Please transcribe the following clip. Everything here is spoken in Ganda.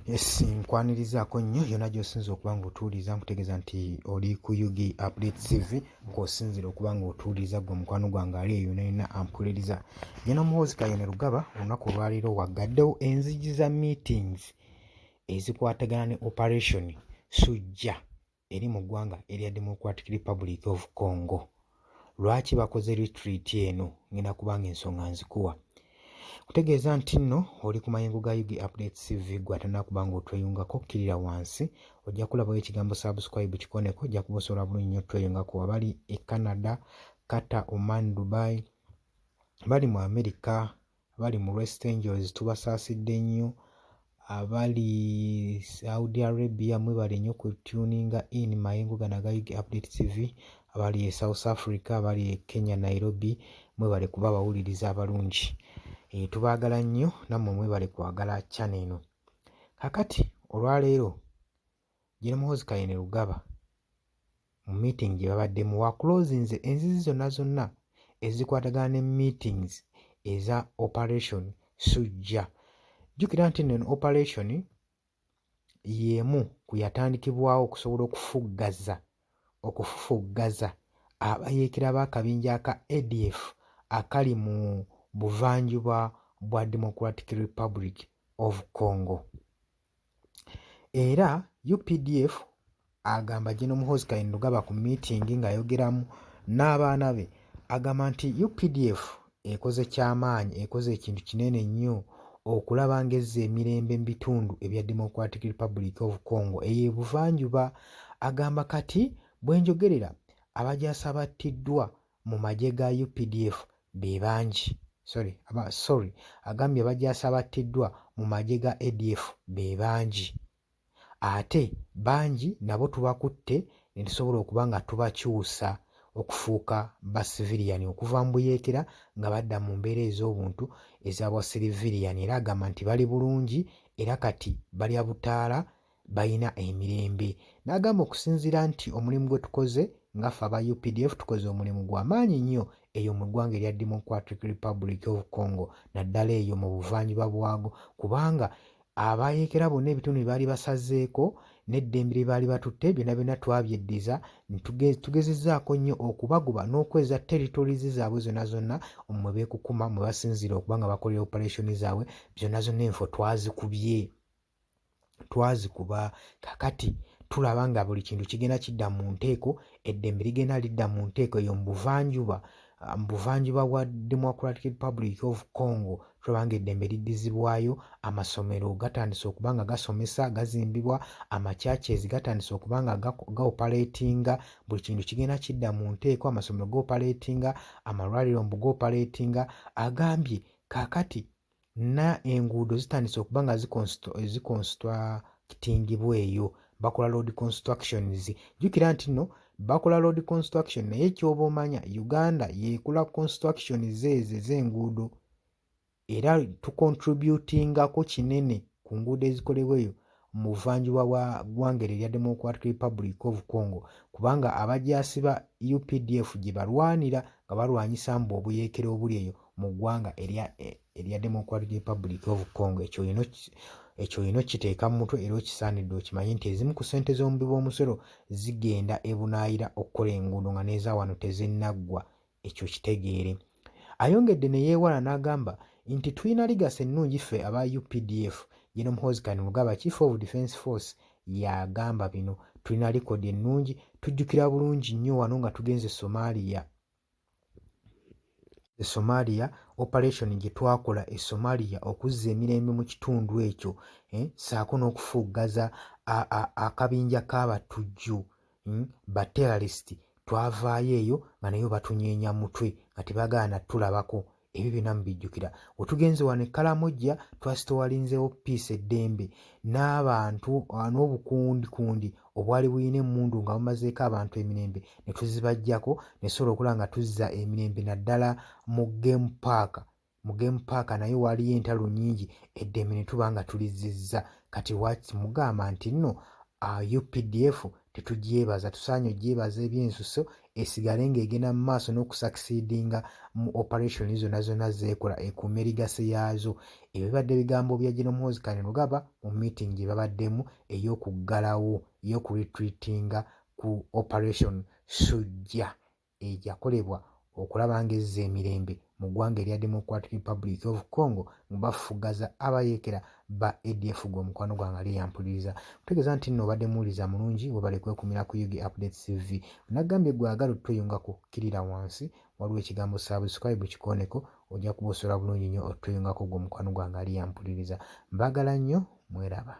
Yes, nkwanirizaako nnyo yonna gy'osinza okuba ng'otuwuliriza nkutegeeza nti oli ku Yugi Update TV ng'osinzira okuba ng'otuwuliriza ggwe mukwano gwange ali eyo nalina ampuliriza. Nnyina Muhoozi Kayone Lugaba olunaku olwaleero waggaddewo enzigi za meetings ezikwatagana ne Operation Sujja eri mu ggwanga erya Democratic Republic of Congo. Lwaki bakoze retreat eno? Ngenda kubanga ensonga nzikuwa. Kutegeeza nti nno oli ku mayengo ga Yugi Update TV gwe atannakuba ng'otweyungako kkirira wansi ojja kulabawo ekigambo subscribe kikoneko ojja kuba osobola bulungi nnyo otweyungako abali e Canada, Qatar, Oman, Dubai, abali mu America, abali mu West Angeles tubasaasidde nnyo, abali Saudi Arabia mwebale nnyo kutuninga in mayengo gano aga Yugi Update TV, abali e South Africa, abali e Kenya, Nairobi mwebale kuba bawuliriza abalungi. Tubaagala nnyo nammwe mwebale kwagala channel eno. Kakati olwaleero Jene Muhoozi Kayone Lugaba mu meeting gye babaddemu waclosinze enzizi zonna ezikwatagana ne meetings eza Operation Sujja. Jjukira nti nno operation y'emu ku yatandikibwawo okusobola okufufuggaza abayeekera b'akabinja aka ADF akali mu buvanjuba bwa Democratic Republic of Congo. Era UPDF agamba Jene Muhoozi Kayone Lugaba ku meeting ng'ayogeramu n'abaana be agamba nti UPDF ekoze kyamaanyi, ekoze ekintu kinene nnyo okulaba ng'ezza emirembe mu bitundu ebya Democratic Republic of Congo ey'ebuvanjuba. Agamba kati bwe njogerera abajaasi abattiddwa mu magye ga UPDF be bangi. Agambye abajaasi abattiddwa mu magye ga ADF be bangi. Ate bangi nabo tubakutte ne tusobola okuba nga tubakyusa okufuuka ba civilian okuva mu buyeekera nga badda mu mbeera ez'obuntu ez'abwa civilian. Era agamba nti bali bulungi era kati balya butaala balina emirembe. N'agamba okusinziira nti omulimu gwe tukoze nga ffe aba UPDF tukoze omulimu gwa maanyi nnyo eyo mu ggwanga erya Democratic Republic of Congo naddala eyo mu buvanjuba bwago, kubanga abayeekera bonna ebitundu bye baali basazeeko n'eddembe lye baali batutte byonna twabyeddiza tugezezzaako nnyo okubagoba n'okweza territories zaabwe zonna mwe beekukuma mwe basinzira okuba nga bakolera operation zaabwe zonna enfo twazikuba. Kakati tulaba nga buli kintu kigenda kidda mu nteeko, eddembe ligenda lidda mu nteeko eyo mu buvanjuba bwa Democratic Republic of Congo. Tulaba nga eddembe liddizibwayo, amasomero gatandise okuba nga gasomesa gazimbibwa, amakyakezi gatandise okuba nga gaoperatinga, buli kintu kigenda kidda mu nteeko, amasomero gaoperatinga, amalwaliro mbu gaoperatinga. Agambye kaakati enguudo zitandise okuba nga ziconstructingibwa eyo, bakola road constructions. Jjukira nti nno bakola road construction naye ky'oba omanya Uganda yeekola constructions ezo ez'enguudo era tucontributingako kinene ku nguudo ezikolebwa eyo mu buvanjuba bwa ggwanga erya Democratic Republic of Congo, kubanga abajaasi ba UPDF gye balwanira nga balwanyisa mbu obuyeekera obuli eyo mu ggwanga erya Democratic Republic of Congo. Ekyo yino kiteeka mu mutwe era okisaanidde okimanye nti ezimu ku ssente z'omubi bw'omusolo zigenda ebunaayira okukola enguudo nga n'eza wano tezinnaggwa, ekyo kitegeere. Ayongedde ne yeewala n'agamba nti tulina ligasi ennungi ffe aba UPDF. Jene Muhoozi Kayone Lugaba, Chief of Defence Force, yagamba bino: tulina likodi ennungi, tujjukira bulungi nnyo wano nga tugenze Somalia operation gye twakola e Somalia okuzza emirembe mu kitundu ekyo, ssaako n'okufuggaza akabinja k'abatujju ba terrorist. Twavaayo eyo nga nayo batunyeenya mutwe nga tebagaana tulabako. Ebyo byonna mubijjukira. We tugenze wano e Karamoja twasitowalinzeewo peace, eddembe, n'abantu n'obukundikundi obwali buyina emmundu nga bumazeeko abantu emirembe ne tuzibaggyako ne tusobola okulaba nga tuzza emirembe naddala mu game park. Mu game park nayo waliyo entalo nnyingi, eddembe ne tuba nga tulizzizza. Kati mugamba nti nno UPDF tetugyebaza, tusaanye ogyebaza ebyensuso esigale ng'egenda mu maaso n'okusucceedinga mu operation zonna zonna zeekola ekuume erigase yaazo. Ebyo bibadde bigambo bya General Muhoozi Kainerugaba mu meeting gye babaddemu ey'okuggalawo ey'okuretreatinga ku operation Sujja eyakolebwa okulaba ng'ezza emirembe mu ggwanga erya Democratic Republic of Congo nga bafugaza abayeekera ba ADF gw'omukwano gwange ali eyampuliriza. Ntegeeza nti nno obadde muwuliza mulungi bwebale kwekumira ku UG Updates TV. Naggambye gwagala otweyungako kkirira wansi waliwo ekigambo subscribe kikooneko ojja kuba osobola bulungi nnyo otweyungako gw'omukwano gwange ali eyampuliriza. Mbaagala nnyo, mweraba.